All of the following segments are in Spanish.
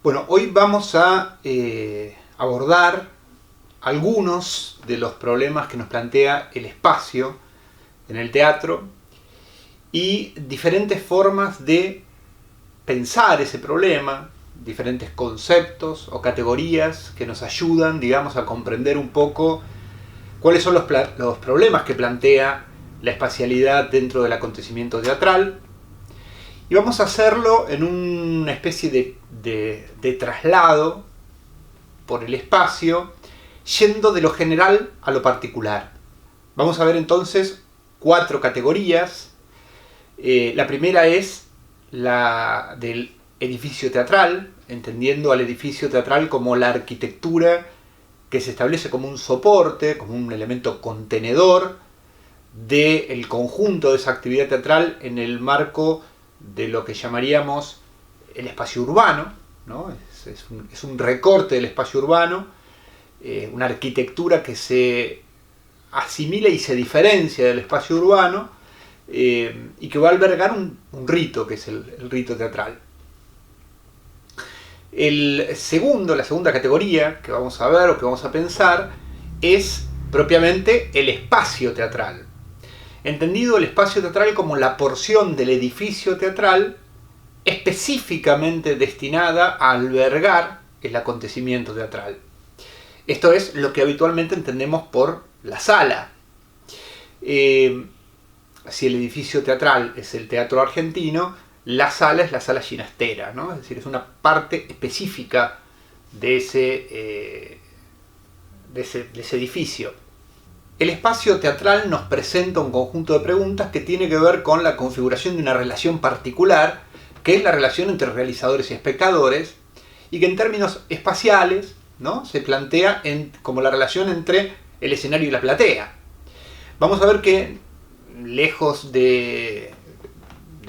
Bueno, hoy vamos a abordar algunos de los problemas que nos plantea el espacio en el teatro y diferentes formas de pensar ese problema, diferentes conceptos o categorías que nos ayudan, digamos, a comprender un poco cuáles son los problemas que plantea la espacialidad dentro del acontecimiento teatral. Y vamos a hacerlo en una especie de traslado por el espacio, yendo de lo general a lo particular. Vamos a ver entonces 4 categorías. La primera es la del edificio teatral, entendiendo al edificio teatral como la arquitectura que se establece como un soporte, como un elemento contenedor del conjunto de esa actividad teatral en el marco de lo que llamaríamos el espacio urbano, ¿no? Es un recorte del espacio urbano, una arquitectura que se asimila y se diferencia del espacio urbano y que va a albergar un rito, que es el rito teatral. La segunda categoría que vamos a ver o que vamos a pensar es propiamente el espacio teatral. Entendido el espacio teatral como la porción del edificio teatral específicamente destinada a albergar el acontecimiento teatral. Esto es lo que habitualmente entendemos por la sala. Si el edificio teatral es el teatro argentino, la sala es la sala ginastera, ¿no? Es decir, es una parte específica de ese edificio. El espacio teatral nos presenta un conjunto de preguntas que tiene que ver con la configuración de una relación particular, que es la relación entre realizadores y espectadores, y que en términos espaciales, ¿no?, se plantea como la relación entre el escenario y la platea. Vamos a ver que, lejos de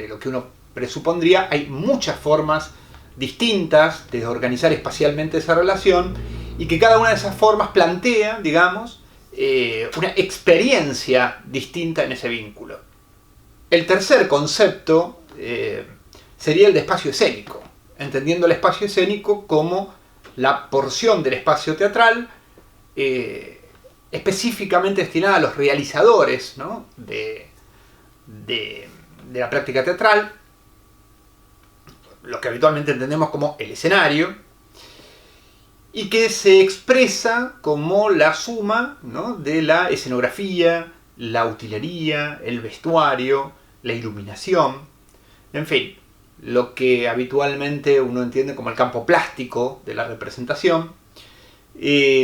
lo que uno presupondría, hay muchas formas distintas de organizar espacialmente esa relación, y que cada una de esas formas plantea, digamos, una experiencia distinta en ese vínculo. El tercer concepto sería el de espacio escénico, entendiendo el espacio escénico como la porción del espacio teatral específicamente destinada a los realizadores, ¿no?, de la práctica teatral, lo que habitualmente entendemos como el escenario, y que se expresa como la suma, ¿no?, de la escenografía, la utilería, el vestuario, la iluminación, en fin, lo que habitualmente uno entiende como el campo plástico de la representación. Y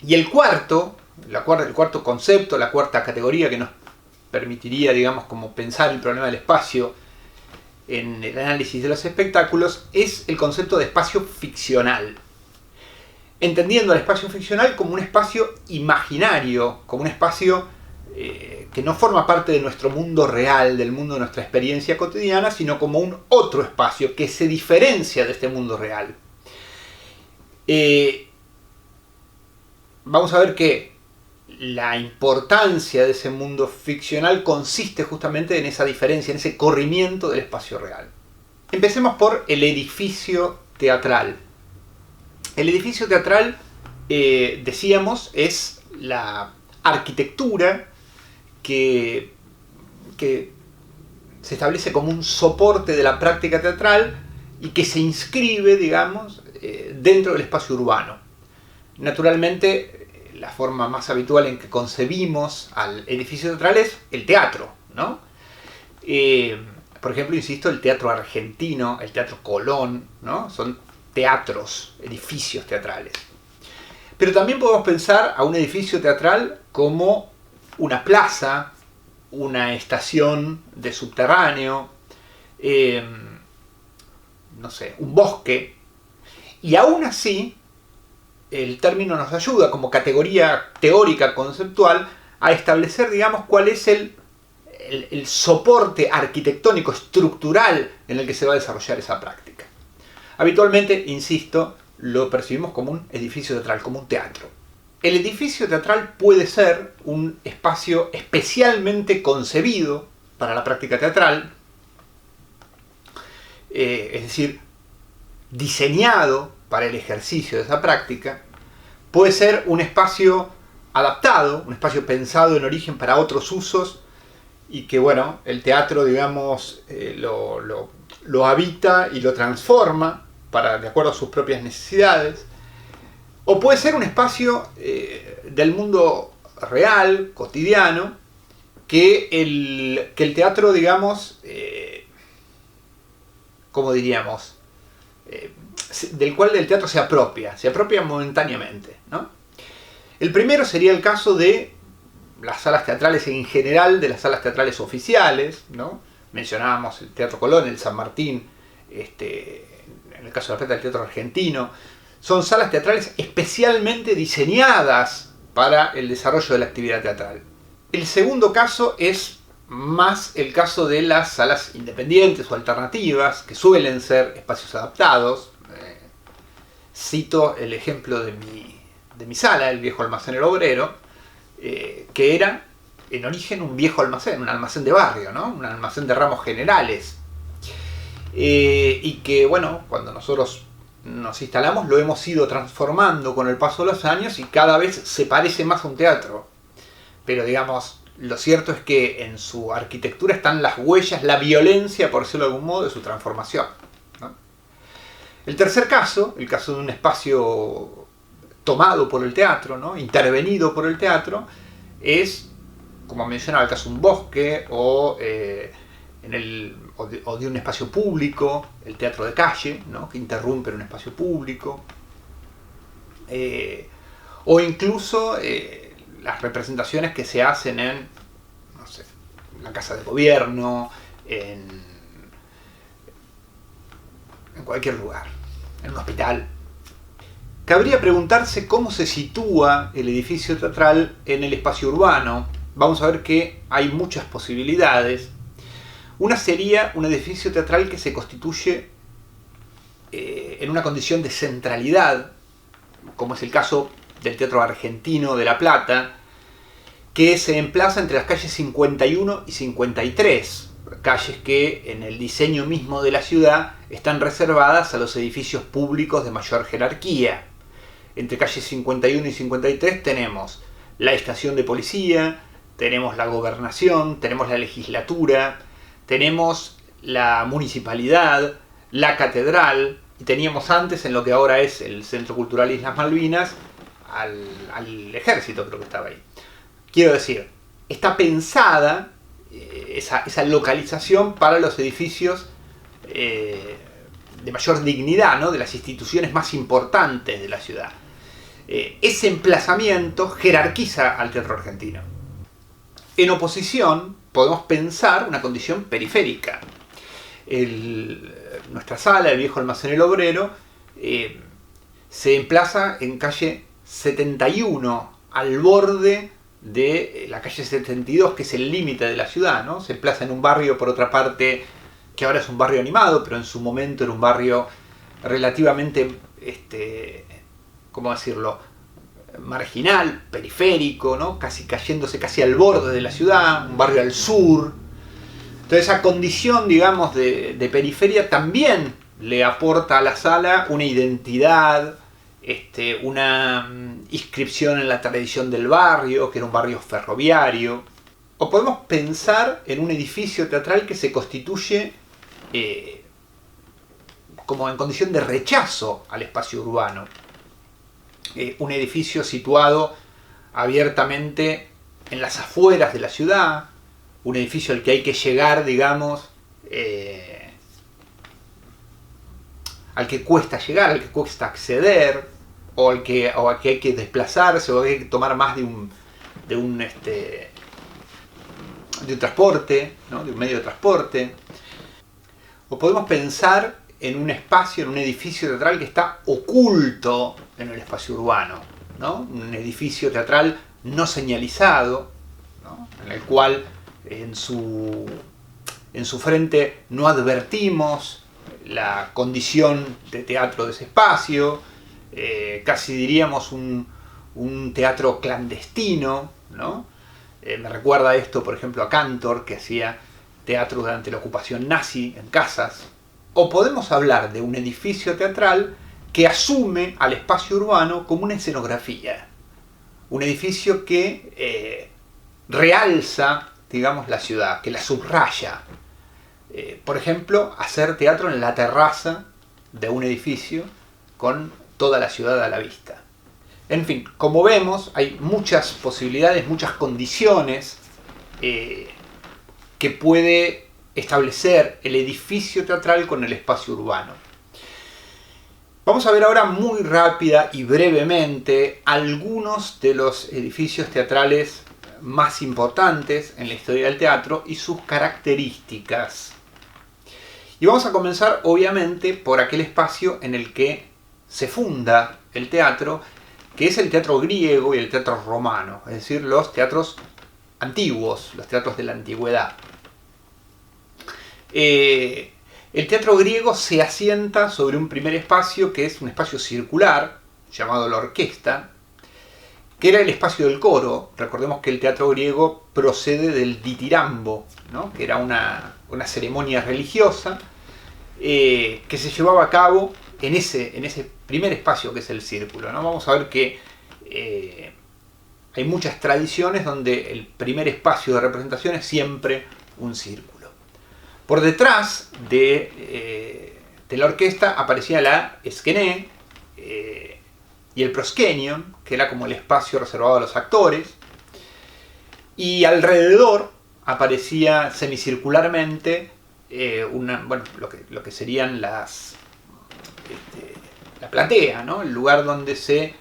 el cuarto concepto, la cuarta categoría que nos permitiría, digamos, como pensar el problema del espacio en el análisis de los espectáculos, es el concepto de espacio ficcional. Entendiendo el espacio ficcional como un espacio imaginario, como un espacio que no forma parte de nuestro mundo real, del mundo de nuestra experiencia cotidiana, sino como un otro espacio que se diferencia de este mundo real. Vamos a ver que la importancia de ese mundo ficcional consiste justamente en esa diferencia, en ese corrimiento del espacio real. Empecemos por el edificio teatral. El edificio teatral, decíamos, es la arquitectura que se establece como un soporte de la práctica teatral y que se inscribe, digamos, dentro del espacio urbano. Naturalmente, la forma más habitual en que concebimos al edificio teatral es el teatro, ¿no? Por ejemplo, insisto, el teatro argentino, el teatro Colón, ¿no?, son teatros, edificios teatrales. Pero también podemos pensar a un edificio teatral como una plaza, una estación de subterráneo, no sé, un bosque, y aún así el término nos ayuda como categoría teórica conceptual a establecer, digamos, cuál es el soporte arquitectónico estructural en el que se va a desarrollar esa práctica. Habitualmente, insisto, lo percibimos como un edificio teatral, como un teatro. El edificio teatral puede ser un espacio especialmente concebido para la práctica teatral, es decir, diseñado para el ejercicio de esa práctica, puede ser un espacio adaptado, un espacio pensado en origen para otros usos, y que, bueno, el teatro, digamos, lo habita y lo transforma de acuerdo a sus propias necesidades. O puede ser un espacio del mundo real, cotidiano, que el teatro, digamos, ¿cómo diríamos? Del cual el teatro se apropia momentáneamente, ¿no? El primero sería el caso de las salas teatrales en general, de las salas teatrales oficiales, ¿no? Mencionábamos el Teatro Colón, el San Martín, en el caso de La Plata, el Teatro Argentino. Son salas teatrales especialmente diseñadas para el desarrollo de la actividad teatral. El segundo caso es más el caso de las salas independientes o alternativas, que suelen ser espacios adaptados. Cito el ejemplo de mi sala, el Viejo Almacén El Obrero, que era en origen un viejo almacén, un almacén de barrio, ¿no? Un almacén de ramos generales. Y que, bueno, cuando nosotros nos instalamos lo hemos ido transformando con el paso de los años y cada vez se parece más a un teatro. Pero, digamos, lo cierto es que en su arquitectura están las huellas, la violencia, por decirlo de algún modo, de su transformación, ¿no? El tercer caso, el caso de un espacio tomado por el teatro, ¿no? Intervenido por el teatro, es, como mencionaba, el caso de un bosque o de un espacio público, el teatro de calle, ¿no? Que interrumpe en un espacio público, o incluso las representaciones que se hacen en, no sé, la casa de gobierno, en cualquier lugar, en un hospital. Cabría preguntarse cómo se sitúa el edificio teatral en el espacio urbano. Vamos a ver que hay muchas posibilidades. Una sería un edificio teatral que se constituye en una condición de centralidad, como es el caso del Teatro Argentino de La Plata, que se emplaza entre las calles 51 y 53, calles que en el diseño mismo de la ciudad están reservadas a los edificios públicos de mayor jerarquía. Entre calles 51 y 53 tenemos la estación de policía, tenemos la gobernación, tenemos la legislatura, tenemos la municipalidad, la catedral, y teníamos antes, en lo que ahora es el Centro Cultural Islas Malvinas, al ejército, creo que estaba ahí. Quiero decir, está pensada esa localización para los edificios de mayor dignidad, ¿no? De las instituciones más importantes de la ciudad. Ese emplazamiento jerarquiza al teatro argentino. En oposición, podemos pensar una condición periférica. Nuestra sala, el Viejo Almacén El Obrero, se emplaza en calle 71, al borde de la calle 72, que es el límite de la ciudad, ¿no? Se emplaza en un barrio, por otra parte, que ahora es un barrio animado, pero en su momento era un barrio relativamente, ¿cómo decirlo?, marginal, periférico, ¿no? Cayéndose casi al borde de la ciudad, un barrio al sur. Entonces esa condición, digamos, de periferia también le aporta a la sala una identidad, una inscripción en la tradición del barrio, que era un barrio ferroviario. O podemos pensar en un edificio teatral que se constituye como en condición de rechazo al espacio urbano. Un edificio situado abiertamente en las afueras de la ciudad, un edificio al que hay que llegar, digamos, al que cuesta llegar, al que cuesta acceder, o al que hay que desplazarse, o hay que tomar más de un transporte, ¿no? De un medio de transporte. O podemos pensar en un espacio, en un edificio teatral que está oculto en el espacio urbano, ¿no? Un edificio teatral no señalizado, ¿no? En el cual en su frente no advertimos la condición de teatro de ese espacio, casi diríamos un teatro clandestino, ¿no? Me recuerda esto, por ejemplo, a Cantor, que hacía teatro durante la ocupación nazi en casas, o podemos hablar de un edificio teatral que asume al espacio urbano como una escenografía. Un edificio que realza, digamos, la ciudad, que la subraya. Por ejemplo, hacer teatro en la terraza de un edificio con toda la ciudad a la vista. En fin, como vemos, hay muchas posibilidades, muchas condiciones que puede establecer el edificio teatral con el espacio urbano. Vamos a ver ahora muy rápida y brevemente algunos de los edificios teatrales más importantes en la historia del teatro y sus características. Y vamos a comenzar obviamente por aquel espacio en el que se funda el teatro, que es el teatro griego y el teatro romano, es decir, los teatros antiguos, los teatros de la antigüedad. El teatro griego se asienta sobre un primer espacio que es un espacio circular, llamado la orquesta, que era el espacio del coro. Recordemos que el teatro griego procede del ditirambo, ¿no? Que era una ceremonia religiosa que se llevaba a cabo en ese primer espacio que es el círculo, ¿no? Vamos a ver que hay muchas tradiciones donde el primer espacio de representación es siempre un círculo. Por detrás de la orquesta aparecía la esquené y el proskenion, que era como el espacio reservado a los actores, y alrededor aparecía semicircularmente lo que serían la platea, ¿no? El lugar donde se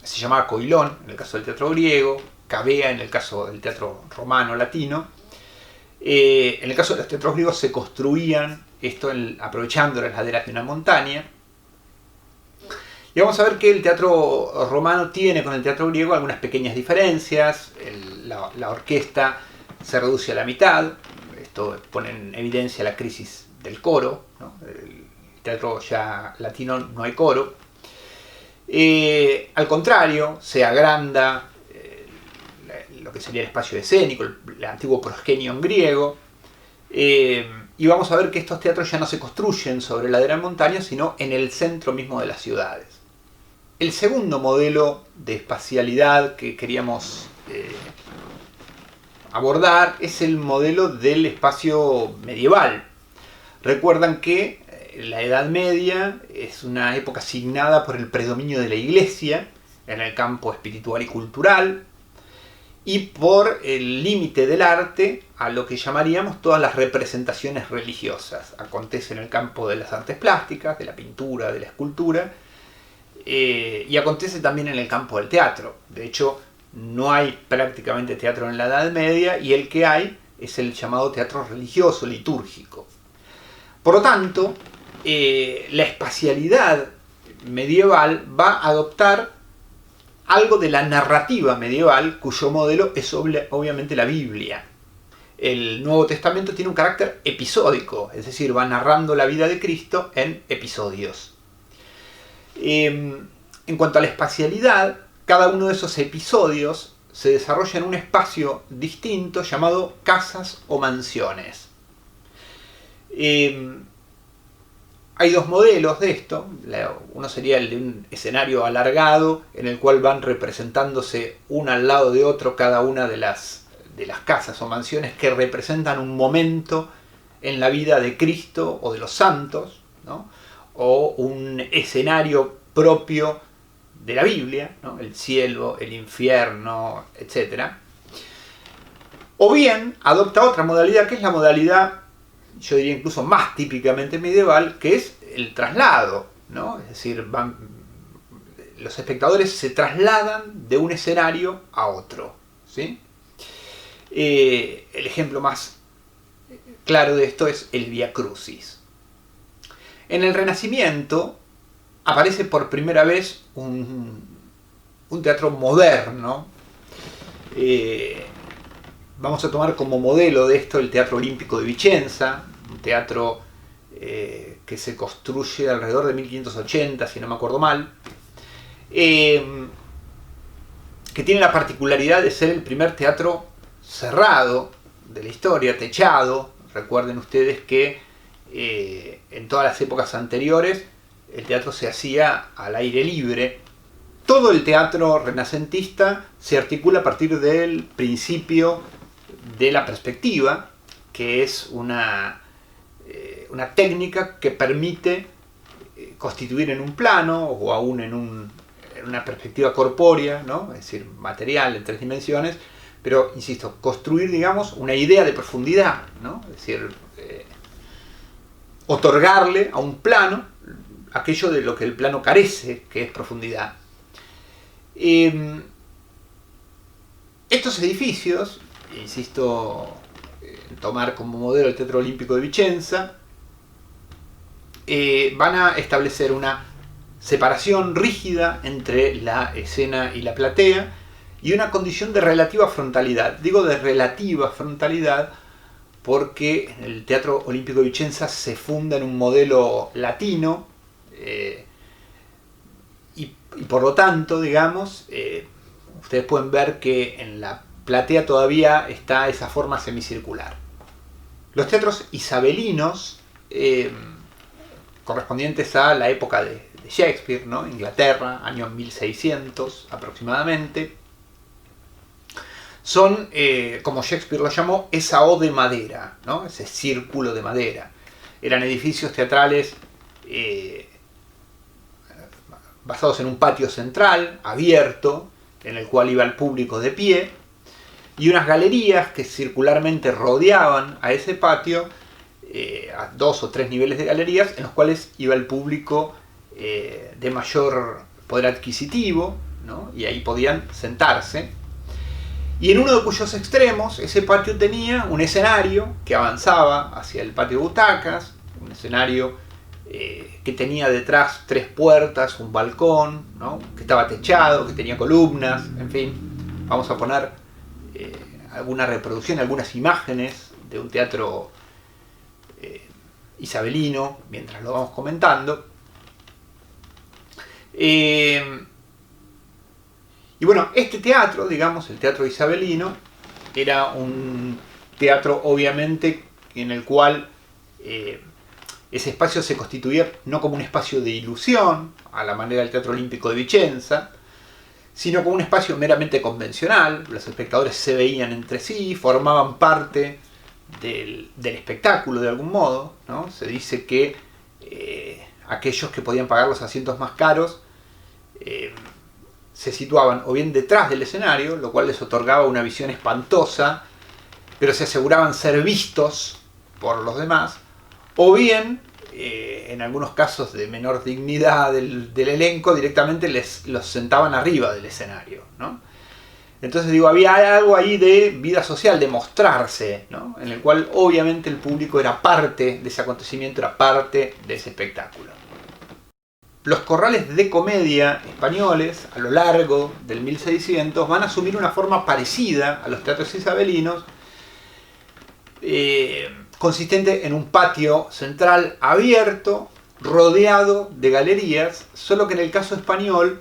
llamaba koilón en el caso del teatro griego, cavea en el caso del teatro romano latino. En el caso de los teatros griegos se construían aprovechando las laderas de una montaña. Y vamos a ver que el teatro romano tiene con el teatro griego algunas pequeñas diferencias. La orquesta se reduce a la mitad. Esto pone en evidencia la crisis del coro, ¿no? El teatro ya latino no hay coro. Al contrario, se agranda lo que sería el espacio escénico, el antiguo proskenion griego. Y vamos a ver que estos teatros ya no se construyen sobre ladera de montaña, sino en el centro mismo de las ciudades. El segundo modelo de espacialidad que queríamos abordar es el modelo del espacio medieval. Recuerdan que la Edad Media es una época signada por el predominio de la Iglesia en el campo espiritual y cultural, y por el límite del arte a lo que llamaríamos todas las representaciones religiosas. Acontece en el campo de las artes plásticas, de la pintura, de la escultura, y acontece también en el campo del teatro. De hecho, no hay prácticamente teatro en la Edad Media, y el que hay es el llamado teatro religioso, litúrgico. Por lo tanto, la espacialidad medieval va a adoptar algo de la narrativa medieval, cuyo modelo es obviamente la Biblia. El Nuevo Testamento tiene un carácter episódico, es decir, va narrando la vida de Cristo en episodios. En cuanto a la espacialidad, cada uno de esos episodios se desarrolla en un espacio distinto llamado casas o mansiones. Hay dos modelos de esto. Uno sería el de un escenario alargado en el cual van representándose una al lado de otro cada una de las casas o mansiones que representan un momento en la vida de Cristo o de los santos, ¿no? O un escenario propio de la Biblia, ¿no? El cielo, el infierno, etc. O bien adopta otra modalidad, que es la modalidad, yo diría incluso más típicamente medieval, que es el traslado, ¿no? Es decir, los espectadores se trasladan de un escenario a otro, ¿sí? El ejemplo más claro de esto es el Vía Crucis. En el Renacimiento aparece por primera vez un teatro moderno. Vamos a tomar como modelo de esto el Teatro Olímpico de Vicenza, un teatro que se construye alrededor de 1580, si no me acuerdo mal, que tiene la particularidad de ser el primer teatro cerrado de la historia, techado. Recuerden ustedes que en todas las épocas anteriores el teatro se hacía al aire libre. Todo el teatro renacentista se articula a partir del principio de la perspectiva, que es una técnica que permite constituir en un plano o aún en una perspectiva corpórea, ¿no? Es decir, material en 3 dimensiones, pero, insisto, construir, digamos, una idea de profundidad, ¿no? Es decir, otorgarle a un plano aquello de lo que el plano carece, que es profundidad. Estos edificios, insisto en tomar como modelo el Teatro Olímpico de Vicenza, van a establecer una separación rígida entre la escena y la platea y una condición de relativa frontalidad. Digo de relativa frontalidad porque el Teatro Olímpico de Vicenza se funda en un modelo latino y por lo tanto, digamos, ustedes pueden ver que en la platea todavía está esa forma semicircular. Los teatros isabelinos, correspondientes a la época de Shakespeare, ¿no? Inglaterra, año 1600 aproximadamente, son, como Shakespeare lo llamó, esa O de madera, ¿no? Ese círculo de madera. Eran edificios teatrales basados en un patio central, abierto, en el cual iba el público de pie, y unas galerías que circularmente rodeaban a ese patio, a 2 o 3 niveles de galerías, en los cuales iba el público de mayor poder adquisitivo, ¿no? Y ahí podían sentarse. Y en uno de cuyos extremos, ese patio tenía un escenario que avanzaba hacia el patio de butacas, un escenario que tenía detrás 3 puertas, un balcón, ¿no? Que estaba techado, que tenía columnas, en fin. Vamos a poner alguna reproducción, algunas imágenes de un teatro isabelino, mientras lo vamos comentando. Y bueno, este teatro, digamos, el teatro isabelino, era un teatro obviamente en el cual ese espacio se constituía no como un espacio de ilusión, a la manera del Teatro Olímpico de Vicenza, sino como un espacio meramente convencional. Los espectadores se veían entre sí, formaban parte del espectáculo de algún modo, ¿no? Se dice que aquellos que podían pagar los asientos más caros se situaban o bien detrás del escenario, lo cual les otorgaba una visión espantosa, pero se aseguraban ser vistos por los demás, o bien, en algunos casos de menor dignidad del elenco, directamente los sentaban arriba del escenario, ¿no? Entonces digo, había algo ahí de vida social, de mostrarse, ¿no? En el cual obviamente el público era parte de ese acontecimiento, era parte de ese espectáculo. Los corrales de comedia españoles, a lo largo del 1600, van a asumir una forma parecida a los teatros isabelinos, consistente en un patio central abierto, rodeado de galerías, solo que en el caso español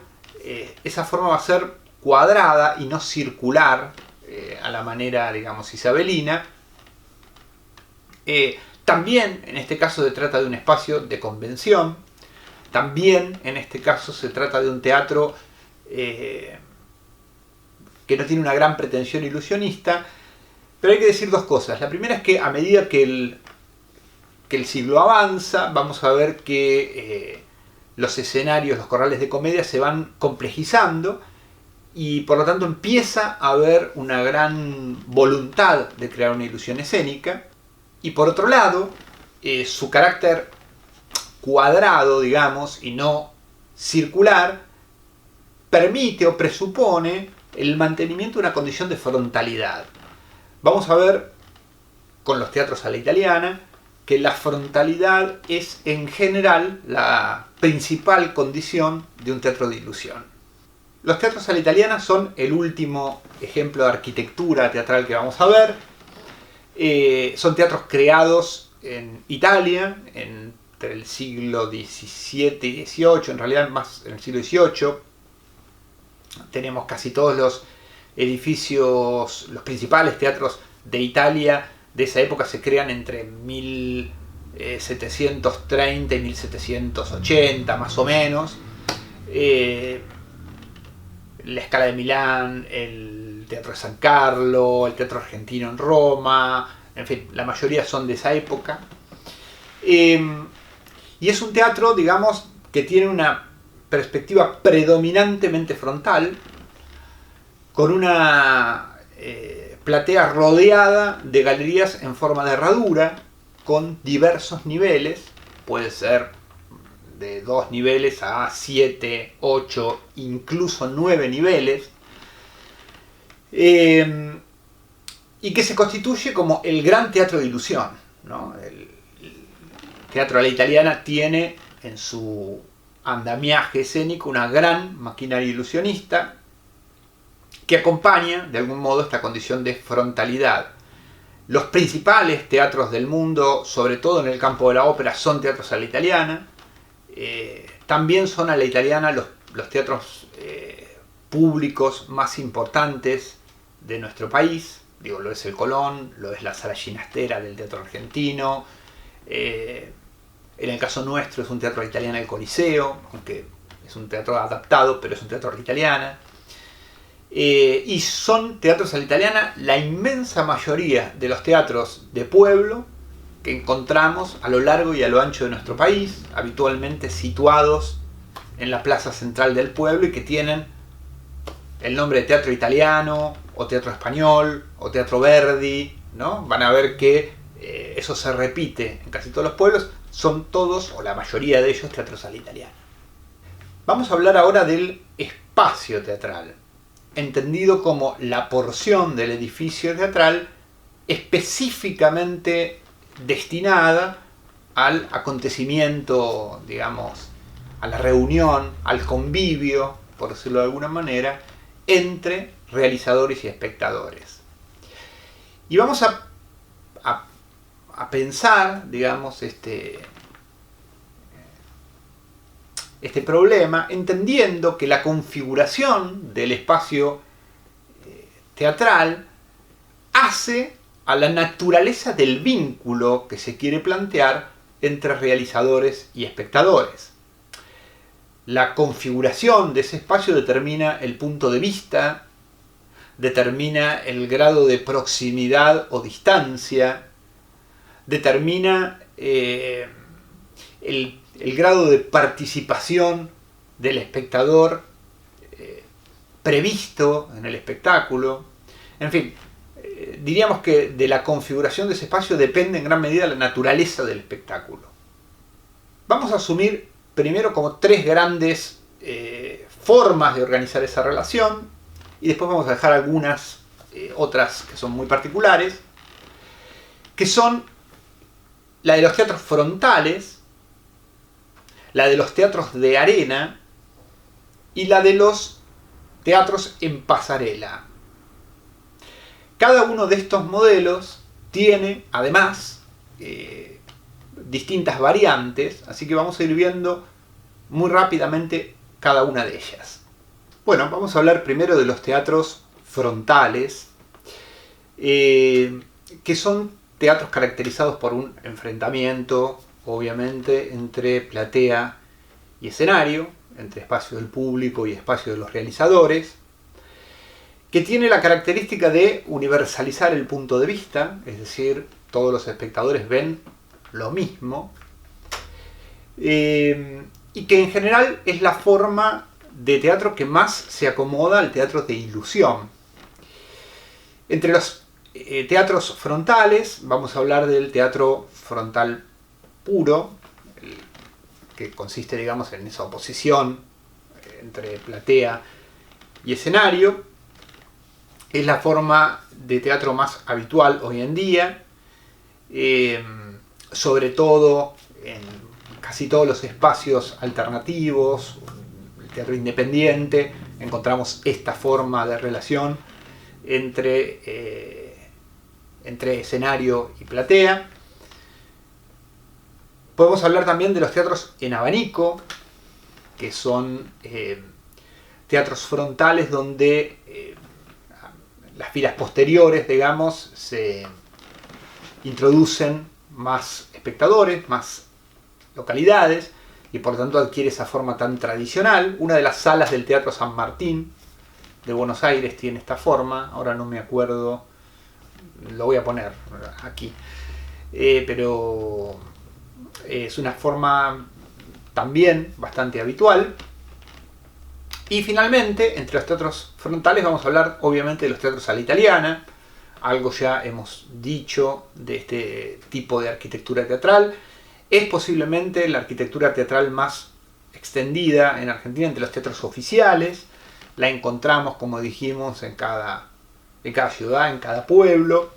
esa forma va a ser cuadrada y no circular, a la manera, digamos, isabelina. También en este caso se trata de un espacio de convención, también en este caso se trata de un teatro que no tiene una gran pretensión ilusionista. Pero hay que decir 2 cosas. La primera es que a medida que el siglo avanza, vamos a ver que los escenarios, los corrales de comedia se van complejizando y por lo tanto empieza a haber una gran voluntad de crear una ilusión escénica. Y por otro lado, su carácter cuadrado, digamos, y no circular, permite o presupone el mantenimiento de una condición de frontalidad. Vamos a ver con los teatros a la italiana que la frontalidad es en general la principal condición de un teatro de ilusión. Los teatros a la italiana son el último ejemplo de arquitectura teatral que vamos a ver. Son teatros creados en Italia entre el siglo XVII y XVIII, en realidad más en el siglo XVIII. Tenemos casi todos los edificios, los principales teatros de Italia de esa época se crean entre 1000 1730 y 1780 más o menos. La Scala de Milán, el Teatro de San Carlo, el Teatro Argentino en Roma, en fin, la mayoría son de esa época. Y es un teatro, digamos, que tiene una perspectiva predominantemente frontal, con una platea rodeada de galerías en forma de herradura, con diversos niveles, puede ser de 2 niveles a 7, 8, incluso 9 niveles, y que se constituye como el gran teatro de ilusión, ¿no? El teatro a la italiana tiene en su andamiaje escénico una gran maquinaria ilusionista que acompaña de algún modo esta condición de frontalidad. Los principales teatros del mundo, sobre todo en el campo de la ópera, son teatros a la italiana. También son a la italiana los teatros públicos más importantes de nuestro país. Digo, lo es el Colón, lo es la Sala Ginastera del Teatro Argentino. En el caso nuestro es un teatro a la italiana, el Coliseo, aunque es un teatro adaptado, pero es un teatro a la italiana. Y son teatros a la italiana la inmensa mayoría de los teatros de pueblo que encontramos a lo largo y a lo ancho de nuestro país, habitualmente situados en la plaza central del pueblo y que tienen el nombre de teatro italiano, o teatro español, o teatro Verdi, ¿no? Van a ver que eso se repite en casi todos los pueblos, son todos, o la mayoría de ellos, teatros a la italiana. Vamos a hablar ahora del espacio teatral, entendido como la porción del edificio teatral específicamente destinada al acontecimiento, digamos, a la reunión, al convivio, por decirlo de alguna manera, entre realizadores y espectadores. Y vamos a pensar, digamos, este problema, entendiendo que la configuración del espacio teatral hace a la naturaleza del vínculo que se quiere plantear entre realizadores y espectadores. La configuración de ese espacio determina el punto de vista, determina el grado de proximidad o distancia, determina el grado de participación del espectador previsto en el espectáculo. En fin, diríamos que de la configuración de ese espacio depende en gran medida la naturaleza del espectáculo. Vamos a asumir primero como 3 grandes formas de organizar esa relación y después vamos a dejar algunas otras que son muy particulares, que son la de los teatros frontales, la de los teatros de arena y la de los teatros en pasarela. Cada uno de estos modelos tiene, además, distintas variantes, así que vamos a ir viendo muy rápidamente cada una de ellas. Bueno, vamos a hablar primero de los teatros frontales, que son teatros caracterizados por un enfrentamiento, obviamente, entre platea y escenario, entre espacio del público y espacio de los realizadores, que tiene la característica de universalizar el punto de vista, es decir, todos los espectadores ven lo mismo, y que en general es la forma de teatro que más se acomoda al teatro de ilusión. Entre los teatros frontales vamos a hablar del teatro frontal puro, que consiste, digamos, en esa oposición entre platea y escenario. Es la forma de teatro más habitual hoy en día, sobre todo en casi todos los espacios alternativos, el teatro independiente, encontramos esta forma de relación entre escenario y platea. Podemos hablar también de los teatros en abanico, que son teatros frontales donde las filas posteriores, digamos, se introducen más espectadores, más localidades, y por lo tanto adquiere esa forma tan tradicional. Una de las salas del Teatro San Martín de Buenos Aires tiene esta forma, ahora no me acuerdo, lo voy a poner aquí, pero es una forma también bastante habitual. Y finalmente, entre los teatros frontales vamos a hablar obviamente de los teatros a la italiana. Algo ya hemos dicho de este tipo de arquitectura teatral. Es posiblemente la arquitectura teatral más extendida en Argentina entre los teatros oficiales. La encontramos, como dijimos, en cada ciudad, en cada pueblo.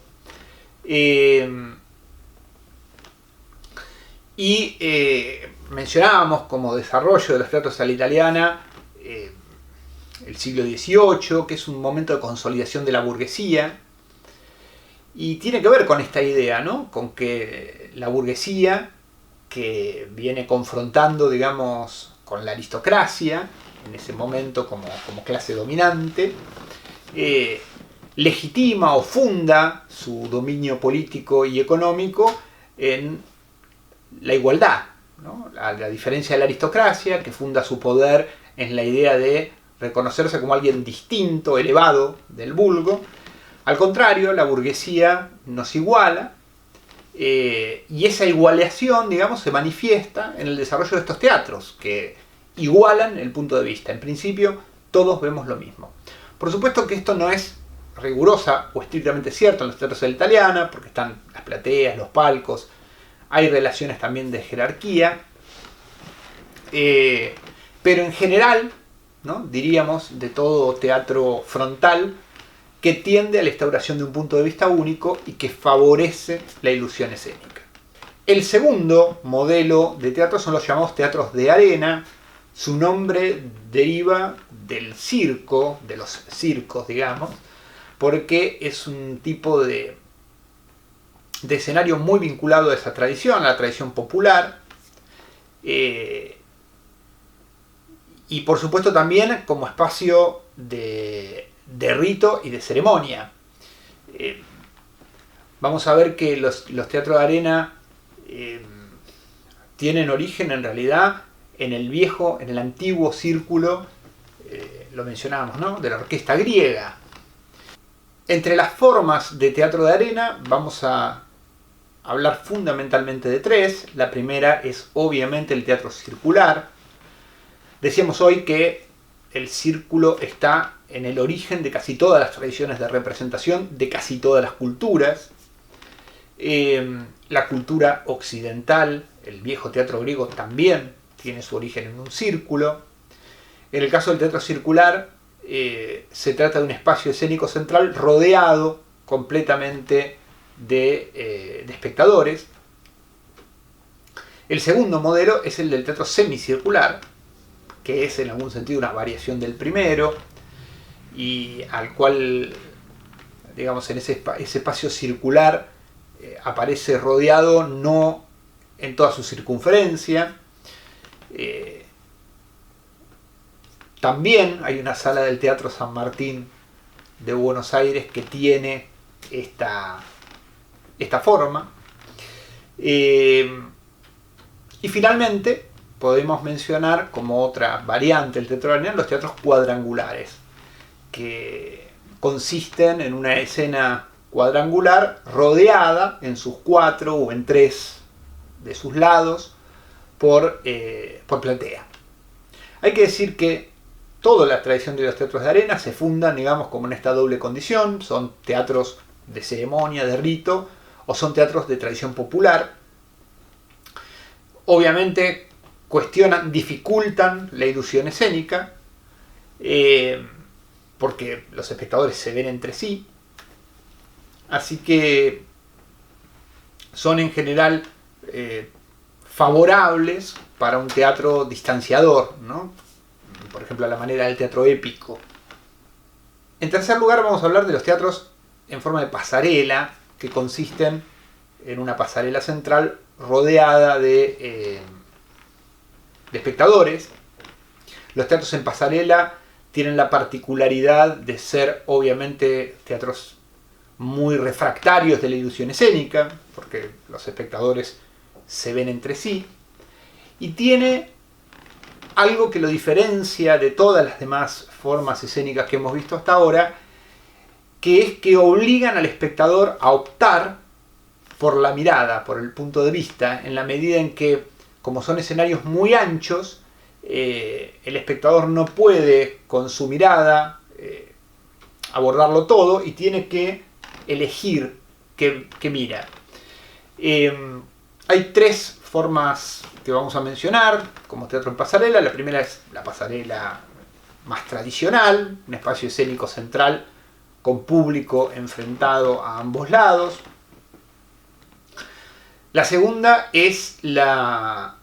Mencionábamos como desarrollo de los teatros a la italiana el siglo XVIII, que es un momento de consolidación de la burguesía, y tiene que ver con esta idea, ¿no? Con que la burguesía, que viene confrontando, digamos, con la aristocracia, en ese momento como clase dominante, legitima o funda su dominio político y económico en la igualdad, ¿no? A diferencia de la aristocracia, que funda su poder en la idea de reconocerse como alguien distinto, elevado del vulgo. Al contrario, la burguesía nos iguala, y esa igualación, digamos, se manifiesta en el desarrollo de estos teatros, que igualan el punto de vista. En principio, todos vemos lo mismo. Por supuesto que esto no es rigurosa o estrictamente cierto en los teatros de la italiana, porque están las plateas, los palcos, hay relaciones también de jerarquía, pero en general, ¿no? Diríamos de todo teatro frontal que tiende a la instauración de un punto de vista único y que favorece la ilusión escénica. El segundo modelo de teatro son los llamados teatros de arena. Su nombre deriva del circo, de los circos, digamos, porque es un tipo de escenario muy vinculado a esa tradición, a la tradición popular, y por supuesto también como espacio de rito y de ceremonia. Vamos a ver que los teatros de arena tienen origen en realidad en el antiguo círculo, lo mencionábamos, ¿no?, de la orquesta griega. Entre las formas de teatro de arena vamos a hablar fundamentalmente de tres. La primera es obviamente el teatro circular. Decíamos hoy que el círculo está en el origen de casi todas las tradiciones de representación, de casi todas las culturas. La cultura occidental, el viejo teatro griego, también tiene su origen en un círculo. En el caso del teatro circular, se trata de un espacio escénico central rodeado completamente de espectadores. El segundo modelo es el del teatro semicircular, que es en algún sentido una variación del primero, y al cual, digamos, en ese espacio circular aparece rodeado no en toda su circunferencia. También hay una sala del Teatro San Martín de Buenos Aires que tiene esta forma. Y finalmente podemos mencionar como otra variante del teatro de arena los teatros cuadrangulares, que consisten en una escena cuadrangular rodeada en sus 4 o en 3 de sus lados por platea. Hay que decir que toda la tradición de los teatros de arena se fundan, digamos, como en esta doble condición. Son teatros de ceremonia, de rito, o son teatros de tradición popular. Obviamente cuestionan, dificultan la ilusión escénica, porque los espectadores se ven entre sí. Así que son en general favorables para un teatro distanciador, ¿no? Por ejemplo, a la manera del teatro épico. En tercer lugar, vamos a hablar de los teatros en forma de pasarela, que consisten en una pasarela central rodeada de espectadores. Los teatros en pasarela tienen la particularidad de ser, obviamente, teatros muy refractarios de la ilusión escénica, porque los espectadores se ven entre sí, y tiene algo que lo diferencia de todas las demás formas escénicas que hemos visto hasta ahora, que es que obligan al espectador a optar por la mirada, por el punto de vista, en la medida en que, como son escenarios muy anchos, el espectador no puede con su mirada abordarlo todo y tiene que elegir qué mira. Hay tres formas que vamos a mencionar como teatro en pasarela. La primera es la pasarela más tradicional, un espacio escénico central con público enfrentado a ambos lados. La segunda es la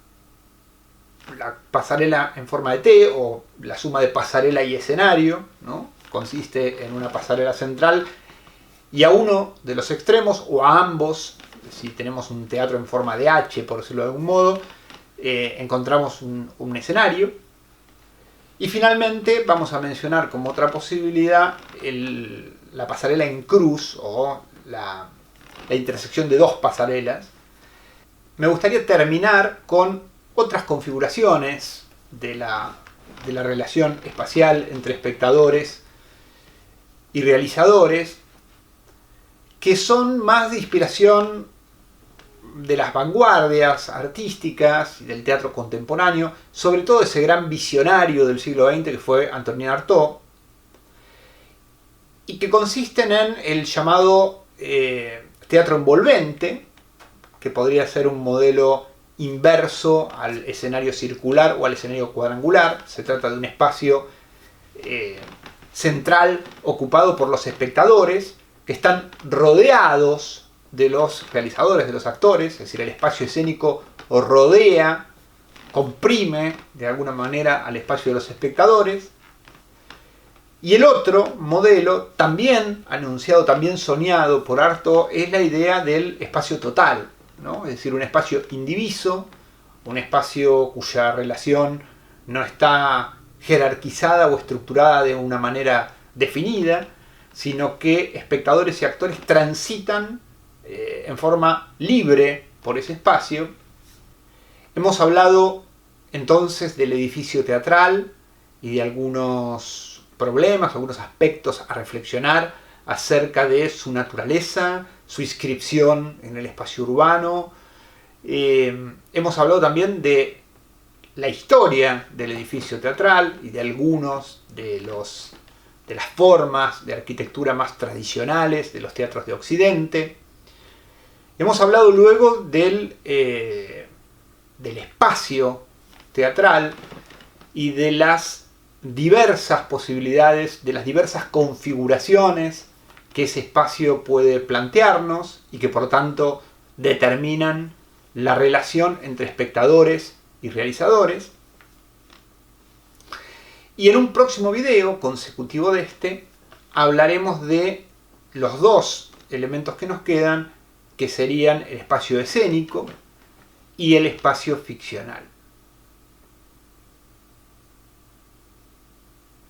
pasarela en forma de T, o la suma de pasarela y escenario, ¿no? Consiste en una pasarela central y a uno de los extremos, o a ambos, si tenemos un teatro en forma de H, por decirlo de algún modo, encontramos un escenario. Y finalmente vamos a mencionar como otra posibilidad la pasarela en cruz, o la intersección de dos pasarelas. Me gustaría terminar con otras configuraciones de la relación espacial entre espectadores y realizadores, que son más de inspiración de las vanguardias artísticas y del teatro contemporáneo, sobre todo ese gran visionario del siglo XX que fue Antonin Artaud, y que consisten en el llamado teatro envolvente, que podría ser un modelo inverso al escenario circular o al escenario cuadrangular. Se trata de un espacio central ocupado por los espectadores, que están rodeados de los realizadores, de los actores, es decir, el espacio escénico rodea, comprime de alguna manera al espacio de los espectadores. Y el otro modelo, también anunciado, también soñado por Artaud, es la idea del espacio total, ¿no? Es decir, un espacio indiviso, un espacio cuya relación no está jerarquizada o estructurada de una manera definida, sino que espectadores y actores transitan en forma libre por ese espacio. Hemos hablado entonces del edificio teatral y de algunos problemas, algunos aspectos a reflexionar acerca de su naturaleza, su inscripción en el espacio urbano. Hemos hablado también de la historia del edificio teatral y de algunos de las formas de arquitectura más tradicionales de los teatros de Occidente. Hemos hablado luego del espacio teatral y de las diversas posibilidades, de las diversas configuraciones que ese espacio puede plantearnos y que por tanto determinan la relación entre espectadores y realizadores. Y en un próximo video consecutivo de este hablaremos de los dos elementos que nos quedan, que serían el espacio escénico y el espacio ficcional.